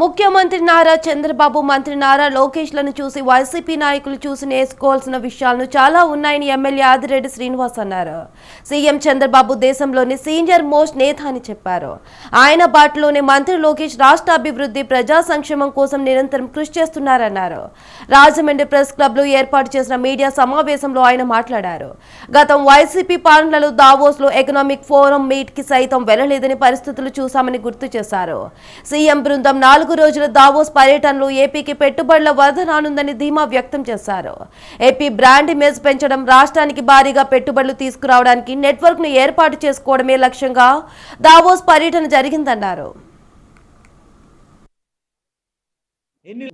ముఖ్యమంత్రి నారా చంద్రబాబు, మంత్రి నారా లోకేష్లను చూసి వైసీపీ నాయకులు చూసి నేర్చుకోవాల్సిన విషయాలు చాలా ఉన్నాయని ఎమ్మెల్యే ఆదిరెడ్డి శ్రీనివాస్ అన్నారు. సీఎం చంద్రబాబు దేశంలోని సీనియర్ మోస్ట్ నేత అని చెప్పారు. ఆయన బాటలోనే మంత్రి లోకేష్ రాష్ట్ర అభివృద్ధి, ప్రజా సంక్షేమం కోసం నిరంతరం కృషి చేస్తున్నారన్నారు. రాజమండ్రి ప్రెస్ క్లబ్లో ఏర్పాటు చేసిన మీడియా సమావేశంలో ఆయన మాట్లాడారు. గతం వైసీపీ పాలనలో దావోస్లో ఎకనామిక్ ఫోరం మీట్ కి సైతం వెళ్లలేదని పరిస్థితులు చూశామని గుర్తు చేశారు. సీఎం బృందం 4 రోజుల దావోస్ పర్యటనలో ఏపీకి పెట్టుబడుల వరద రానుందని ధీమా వ్యక్తం చేశారు. ఏపీ బ్రాండ్ ఇమేజ్ పెంచడం, రాష్ట్రానికి భారీగా పెట్టుబడులు తీసుకురావడానికి నెట్వర్క్ ను ఏర్పాటు చేసుకోవడమే లక్ష్యంగా దావోస్ పర్యటన జరిగిందన్నారు.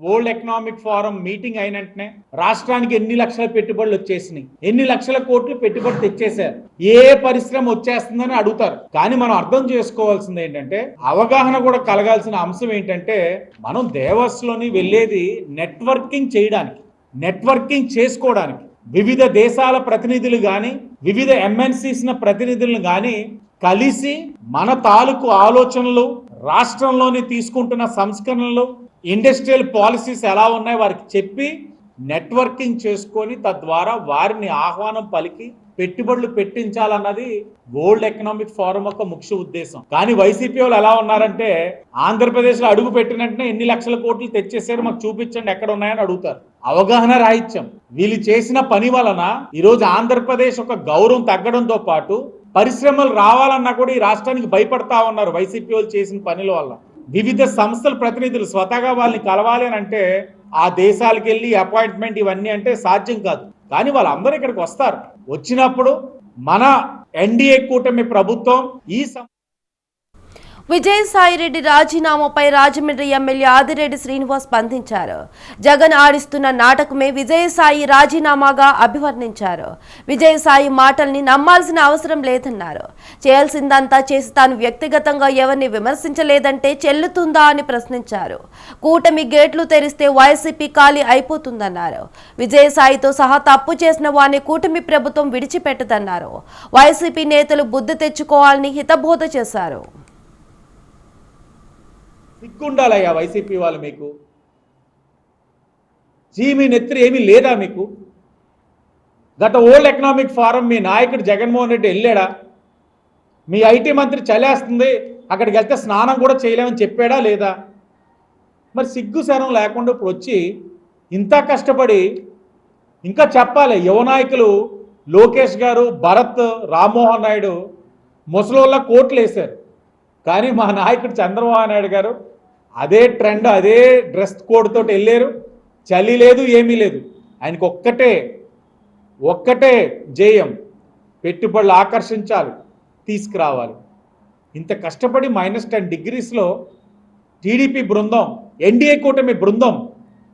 వరల్డ్ ఎకనామిక్ ఫోరం మీటింగ్ అయినంటనే రాష్ట్రానికి ఎన్ని లక్షల పెట్టుబడులు వచ్చేసినాయి, ఎన్ని లక్షల కోట్లు పెట్టుబడి తెచ్చేశారు, ఏ పరిశ్రమ వచ్చేస్తుందని అడుగుతారు. కానీ మనం అర్థం చేసుకోవాల్సింది ఏంటంటే, అవగాహన కూడా కలగాల్సిన అంశం ఏంటంటే, మనం దేవస్లోని వెళ్ళేది నెట్వర్కింగ్ చేయడానికి, నెట్వర్కింగ్ చేసుకోవడానికి. వివిధ దేశాల ప్రతినిధులు కానీ, వివిధ ఎంఎన్సీస్ ప్రతినిధులను కానీ కలిసి మన తాలూకు ఆలోచనలు, రాష్ట్రంలోని తీసుకుంటున్న సంస్కరణలు, ఇండస్ట్రియల్ పాలసీస్ ఎలా ఉన్నాయి వారికి చెప్పి నెట్వర్కింగ్ చేసుకొని తద్వారా వారిని ఆహ్వానం పలికి పెట్టుబడులు పెట్టించాలన్నది వరల్డ్ ఎకనామిక్ ఫోరం యొక్క ముఖ్య ఉద్దేశం. కానీ వైసీపీ వాళ్ళు ఎలా ఉన్నారంటే, ఆంధ్రప్రదేశ్లో అడుగు పెట్టినట్టునే ఎన్ని లక్షల కోట్లు తెచ్చేసారు, మాకు చూపించండి ఎక్కడ ఉన్నాయని అడుగుతారు. అవగాహన రాహిత్యం. వీళ్ళు చేసిన పని వలన ఈరోజు ఆంధ్రప్రదేశ్ ఒక గౌరవం తగ్గడంతో పాటు పరిశ్రమలు రావాలన్నా కూడా ఈ రాష్ట్రానికి భయపడతా ఉన్నారు వైసీపీ వాళ్ళు చేసిన పనుల వల్ల. వివిధ సంస్థల ప్రతినిధులు స్వతహాగా వాళ్ళని కలవాలి అని అంటే ఆ దేశాలకు వెళ్ళి అపాయింట్మెంట్ ఇవన్నీ అంటే సాధ్యం కాదు. కానీ వాళ్ళందరూ ఇక్కడికి వస్తారు. వచ్చినప్పుడు మన ఎన్డీఏ కూటమి ప్రభుత్వం ఈ విజయసాయిరెడ్డి రాజీనామాపై రాజమండ్రి ఎమ్మెల్యే ఆదిరెడ్డి శ్రీనివాస్ స్పందించారు. జగన్ ఆడిస్తున్న నాటకమే విజయసాయి రాజీనామాగా అభివర్ణించారు. విజయసాయి మాటల్ని నమ్మాల్సిన అవసరం లేదన్నారు. చేయాల్సిందంతా చేసి తాను వ్యక్తిగతంగా ఎవరిని విమర్శించలేదంటే చెల్లుతుందా అని ప్రశ్నించారు. కూటమి గేట్లు తెరిస్తే వైసీపీ ఖాళీ అయిపోతుందన్నారు. విజయసాయితో సహా తప్పు చేసిన వారిని కూటమి ప్రభుత్వం విడిచిపెట్టదన్నారు. వైసీపీ నేతలు బుద్ధి తెచ్చుకోవాలని హితబోధ చేశారు. సిగ్గుండాలయ్యా వైసీపీ వాళ్ళు, మీకు మీ నెత్తిరి ఏమీ లేదా మీకు? గత వరల్డ్ ఎకనామిక్ ఫోరం మీ నాయకుడు జగన్మోహన్ రెడ్డి వెళ్ళాడా? మీ ఐటీ మంత్రి చలేస్తుంది, అక్కడికి వెళ్తే స్నానం కూడా చేయలేమని చెప్పాడా లేదా? మరి సిగ్గు శరం లేకుండా ఇప్పుడు వచ్చి ఇంత కష్టపడి ఇంకా చెప్పాలి. యువ నాయకులు లోకేష్ గారు, భరత్, రామ్మోహన్ నాయుడు ముసలోళ్ళ కోట్లు వేశారు. కానీ మా నాయకుడు చంద్రబాబు నాయుడు గారు అదే ట్రెండ్, అదే డ్రెస్ కోడ్ తోటి వెళ్ళారు. చలి లేదు, ఏమీ లేదు. ఆయనకు ఒక్కటే జేయం, పెట్టుబడులు ఆకర్షించాలి, తీసుకురావాలి. ఇంత కష్టపడి -10 డిగ్రీస్లో టీడీపీ బృందం, ఎన్డీఏ కూటమి బృందం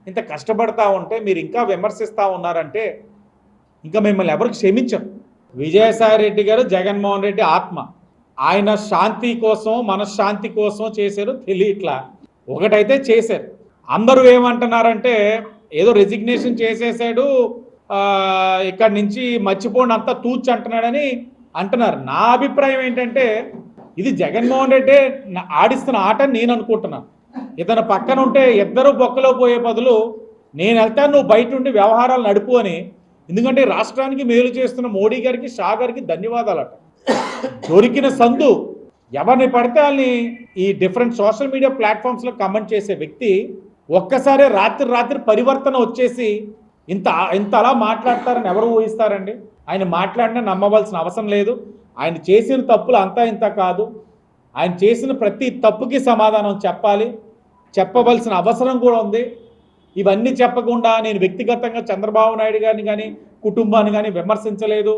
ఇంత కష్టపడతా ఉంటే మీరు ఇంకా విమర్శిస్తూ ఉన్నారంటే ఇంకా మిమ్మల్ని ఎవరికి క్షమించం. విజయసాయి రెడ్డి గారు జగన్మోహన్ రెడ్డి ఆత్మ. ఆయన శాంతి కోసం, మనశ్శాంతి కోసం చేశారు తెలియట్లా. ఒకటైతే చేశారు. అందరూ ఏమంటున్నారంటే ఏదో రెసిగ్నేషన్ చేసేసాడు, ఇక్కడి నుంచి మర్చిపోండి అంతా తూచి అంటున్నాడని అంటున్నారు. నా అభిప్రాయం ఏంటంటే, ఇది జగన్మోహన్ రెడ్డి ఆడిస్తున్న ఆట నేను అనుకుంటున్నాను. ఇతను పక్కన ఉంటే ఇద్దరు బొక్కలో పోయే బదులు నేను వెళ్తాను, నువ్వు బయట ఉండి వ్యవహారాలు నడుపు అని. ఎందుకంటే రాష్ట్రానికి మేలు చేస్తున్న మోడీ గారికి, షా గారికి ధన్యవాదాలట. దొరికిన సందు ఎవరిని పడితే వాళ్ళని ఈ డిఫరెంట్ సోషల్ మీడియా ప్లాట్ఫామ్స్లో కమెంట్ చేసే వ్యక్తి ఒక్కసారి రాత్రి పరివర్తన వచ్చేసి ఇంత అలా మాట్లాడతారని ఎవరు ఊహిస్తారండి? ఆయన మాట్లాడినా నమ్మవలసిన అవసరం లేదు. ఆయన చేసిన తప్పులు అంతా ఇంత కాదు. ఆయన చేసిన ప్రతి తప్పుకి సమాధానం చెప్పవలసిన అవసరం కూడా ఉంది. ఇవన్నీ చెప్పకుండా నేను వ్యక్తిగతంగా చంద్రబాబు నాయుడు గారిని కానీ కుటుంబాన్ని కానీ విమర్శించలేదు.